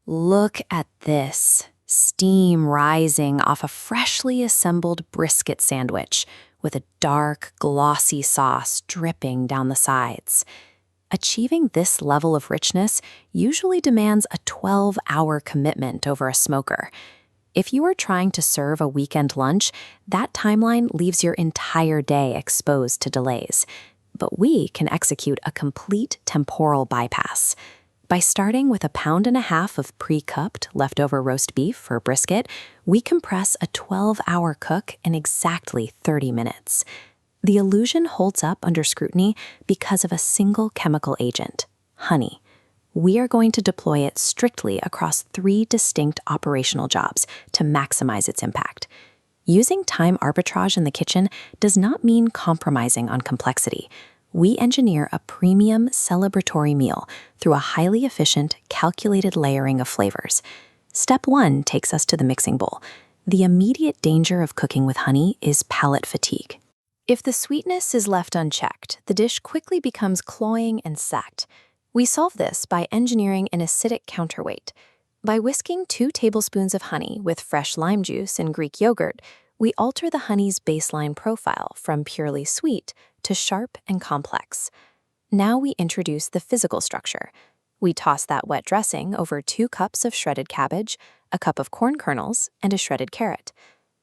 Look at this. Steam rising off a freshly assembled brisket sandwich with a dark, glossy sauce dripping down the sides. Achieving this level of richness usually demands a 12-hour commitment over a smoker. If you are trying to serve a weekend lunch, that timeline leaves your entire day exposed to delays. But we can execute a complete temporal bypass. By starting with 1.5 pounds of pre-cupped leftover roast beef for brisket, we compress a 12-hour cook in exactly 30 minutes. The illusion holds up under scrutiny because of a single chemical agent, honey. We are going to deploy it strictly across 3 distinct operational jobs to maximize its impact. Using time arbitrage in the kitchen does not mean compromising on complexity. We engineer a premium celebratory meal through a highly efficient, calculated layering of flavors. Step 1 takes us to the mixing bowl. The immediate danger of cooking with honey is palate fatigue. If the sweetness is left unchecked, the dish quickly becomes cloying and sacked. We solve this by engineering an acidic counterweight. By whisking 2 tablespoons of honey with fresh lime juice and Greek yogurt, we alter the honey's baseline profile from purely sweet to sharp and complex. Now we introduce the physical structure. We toss that wet dressing over 2 cups of shredded cabbage, a cup of corn kernels, and a shredded carrot.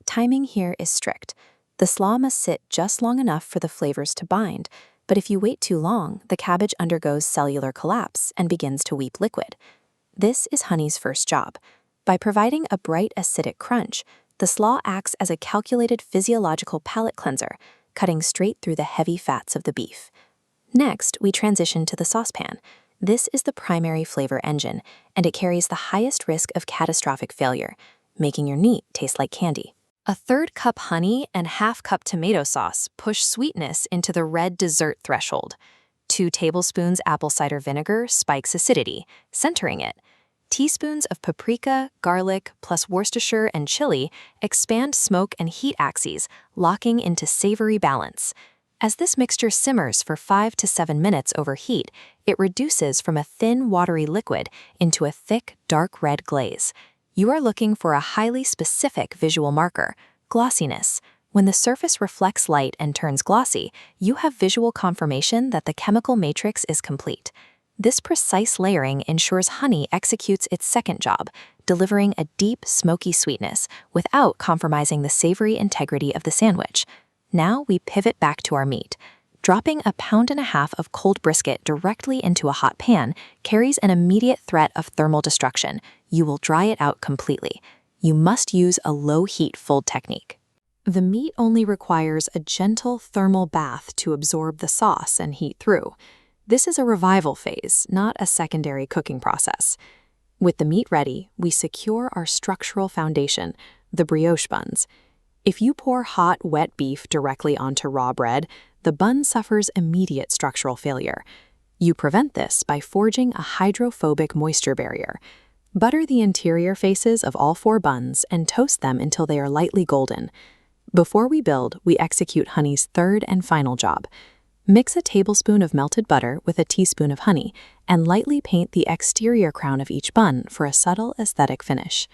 Timing here is strict. The slaw must sit just long enough for the flavors to bind, but if you wait too long, the cabbage undergoes cellular collapse and begins to weep liquid. This is honey's first job. By providing a bright acidic crunch, the slaw acts as a calculated physiological palate cleanser, cutting straight through the heavy fats of the beef. Next, we transition to the saucepan. This is the primary flavor engine, and it carries the highest risk of catastrophic failure, making your meat taste like candy. A 1/3 cup honey and 1/2 cup tomato sauce push sweetness into the red dessert threshold. 2 tablespoons apple cider vinegar spikes acidity, centering it. Teaspoons of paprika, garlic, plus Worcestershire and chili expand smoke and heat axes, locking into savory balance. As this mixture simmers for 5 to 7 minutes over heat, it reduces from a thin, watery liquid into a thick, dark red glaze. You are looking for a highly specific visual marker, glossiness. When the surface reflects light and turns glossy, you have visual confirmation that the chemical matrix is complete. This precise layering ensures honey executes its second job, delivering a deep, smoky sweetness without compromising the savory integrity of the sandwich. Now we pivot back to our meat. Dropping 1.5 pounds of cold brisket directly into a hot pan carries an immediate threat of thermal destruction. You will dry it out completely. You must use a low-heat fold technique. The meat only requires a gentle thermal bath to absorb the sauce and heat through. This is a revival phase, not a secondary cooking process. With the meat ready, we secure our structural foundation, the brioche buns. If you pour hot, wet beef directly onto raw bread, the bun suffers immediate structural failure. You prevent this by forging a hydrophobic moisture barrier. Butter the interior faces of all 4 buns and toast them until they are lightly golden. Before we build, we execute honey's third and final job. Mix a tablespoon of melted butter with a teaspoon of honey and lightly paint the exterior crown of each bun for a subtle aesthetic finish.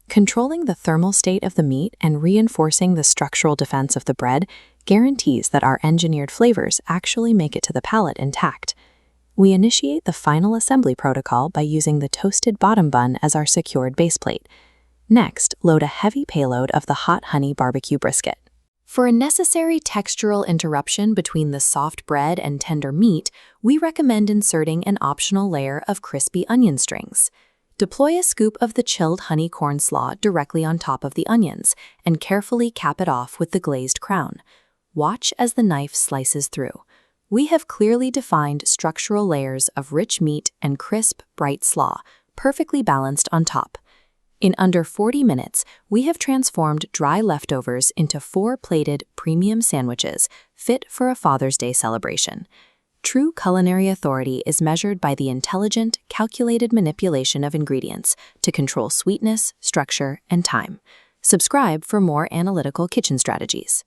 Controlling the thermal state of the meat and reinforcing the structural defense of the bread guarantees that our engineered flavors actually make it to the palate intact. We initiate the final assembly protocol by using the toasted bottom bun as our secured base plate. Next, load a heavy payload of the hot honey BBQ brisket. For a necessary textural interruption between the soft bread and tender meat, we recommend inserting an optional layer of crispy onion strings. Deploy a scoop of the chilled honey corn slaw directly on top of the onions and carefully cap it off with the glazed crown. Watch as the knife slices through. We have clearly defined structural layers of rich meat and crisp, bright slaw, perfectly balanced on top. In under 40 minutes, we have transformed dry leftovers into 4 plated premium sandwiches fit for a Father's Day celebration. True culinary authority is measured by the intelligent, calculated manipulation of ingredients to control sweetness, structure, and time. Subscribe for more analytical kitchen strategies.